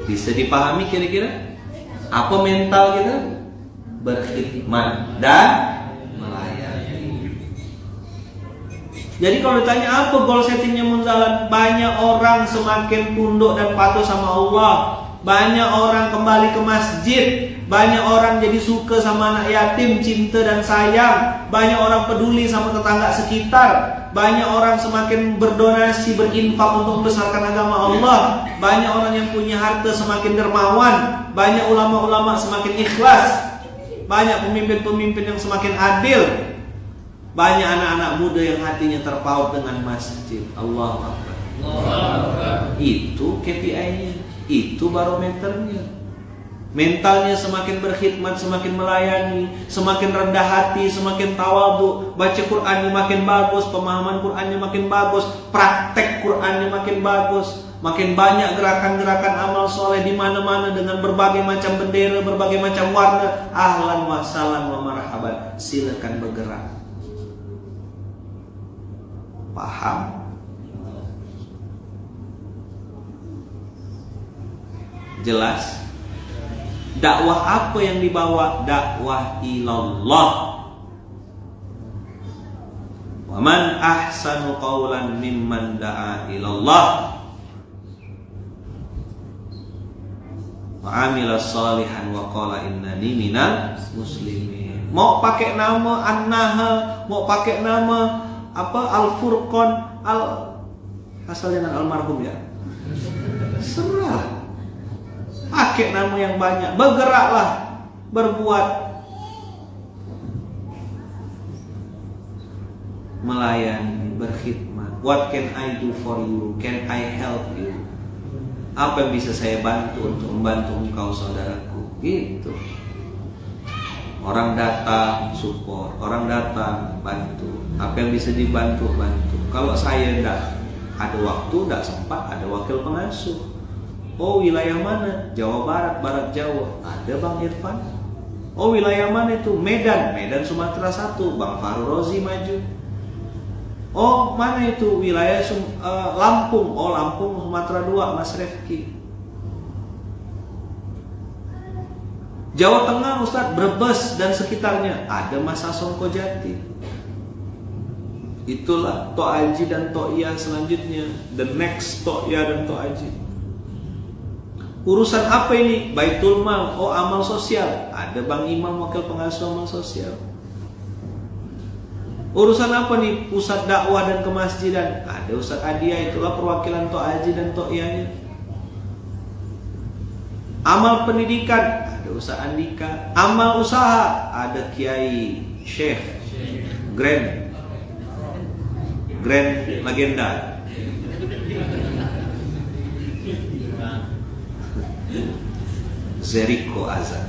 bisa dipahami kira-kira apa mental kita? Berkhidmat dan melayani. Jadi kalau ditanya apa goal settingnya Munzalan, banyak orang semakin tunduk dan patuh sama Allah, banyak orang kembali ke masjid, banyak orang jadi suka sama anak yatim, cinta dan sayang, banyak orang peduli sama tetangga sekitar, banyak orang semakin berdonasi, berinfak untuk membesarkan agama Allah, banyak orang yang punya harta semakin dermawan, banyak ulama-ulama semakin ikhlas, banyak pemimpin-pemimpin yang semakin adil, banyak anak-anak muda yang hatinya terpaut dengan masjid. Allahu Akbar. Itu KPI-nya, itu barometernya. Mentalnya semakin berkhidmat, semakin melayani, semakin rendah hati, semakin tawadhu, baca Qur'annya makin bagus, pemahaman Qur'annya makin bagus, praktek Qur'annya makin bagus, makin banyak gerakan-gerakan amal soleh di mana-mana dengan berbagai macam bendera, berbagai macam warna. Ahlan wa sahlan wa marhaban, silakan bergerak. Paham? Jelas? Dakwah apa yang dibawa? Dakwah ilallah. Wa man ahsanu qawlan mimman da'a ilallah wa amila salihan wa qala innani minal muslimin. Mau pakai nama An-Nahl, mau pakai nama Al-Furqan, asal jangan almarhum ya. Serah. Pakai nama yang banyak, bergeraklah, berbuat, melayani, berkhidmat. What can I do for you? Can I help you? Apa yang bisa saya bantu untuk membantu engkau saudaraku? Gitu. Orang datang support, orang datang bantu. Apa yang bisa dibantu bantu. Kalau saya tidak ada waktu, tidak sempat, ada wakil pengasuh. Oh wilayah mana? Jawa Barat, Barat Jawa. Ada Bang Irfan. Oh wilayah mana itu? Medan, Medan Sumatera 1. Bang Fahru Rozi maju. Oh mana itu? Wilayah Lampung. Oh Lampung Sumatera 2, Mas Refki. Jawa Tengah Ustadz, Brebes dan sekitarnya. Ada Mas Hasan Kojati. Itulah To'aji dan To'iyah selanjutnya. The next To'iyah dan To'aji. Urusan apa ini? Baitul Mal, oh amal sosial. Ada Bang Imam wakil pengasuh amal sosial. Urusan apa nih? Pusat dakwah dan kemasjidan. Ada Ustaz Adia, itulah perwakilan To'aji dan To'iyahnya. Amal pendidikan, ada Ustaz Andika. Amal usaha, ada Kiai Syekh Grand Legenda. Zeriko Azan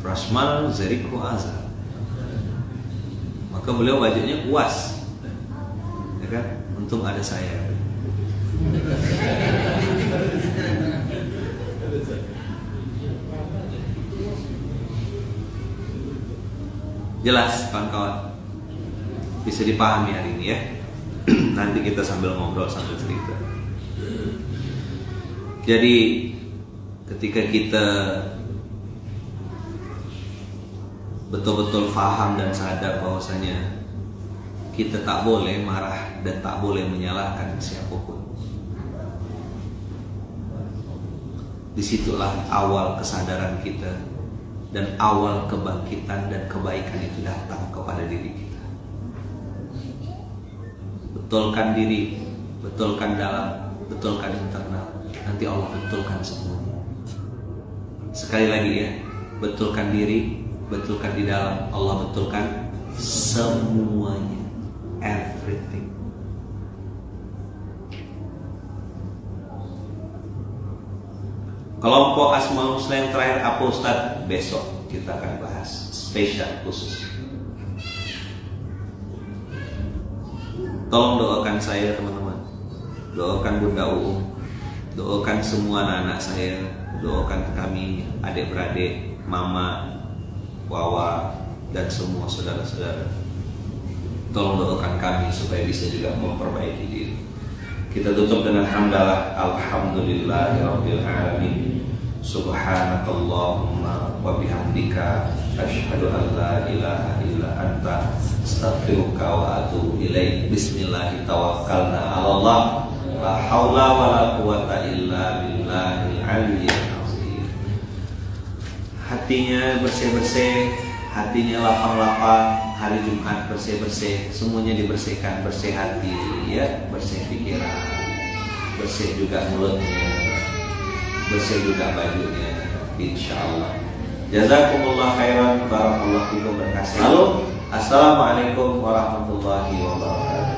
Frasmal Zeriko Azan. Maka beliau wajahnya puas, ya kan? Untung ada saya. Jelas kawan-kawan? Bisa dipahami hari ini ya. Nanti kita sambil ngobrol sambil cerita. Jadi ketika kita betul-betul paham dan sadar bahwasanya kita tak boleh marah dan tak boleh menyalahkan siapapun, disitulah awal kesadaran kita dan awal kebangkitan dan kebaikan itu datang kepada diri kita. Betulkan diri, betulkan dalam, betulkan internal. Nanti Allah betulkan semuanya. Sekali lagi ya, betulkan diri, betulkan di dalam, Allah betulkan semuanya, everything. Kelompok Asmaul Husna yang terakhir apa Ustadz? Besok kita akan bahas spesial khusus. Tolong doakan saya teman-teman, doakan Bunda Uum, doakan semua anak-anak saya, doakan kami adik-beradik, mama, Wawa, dan semua saudara-saudara. Tolong doakan kami supaya bisa juga memperbaiki diri. Kita tutup dengan hamdalah, alhamdulillahirabbil alamin. Subhanakallahumma wa bihamdika asyhadu an la ilaha illa anta astaghfiruka wa atubu ilaik. Bismillah tawakkalna 'alallah, la haula wala quwata illa billahil aliyyil azim. Hatinya bersih-bersih, hatinya lapang-lapang, hari Jumat bersih-bersih, semuanya dibersihkan, bersih hati ya, bersih pikiran, bersih juga mulutnya, bersih juga bajunya, insyaallah. Jazakumullah khairan, barakallahu fikum, berkah selalu. Assalamualaikum warahmatullahi wabarakatuh.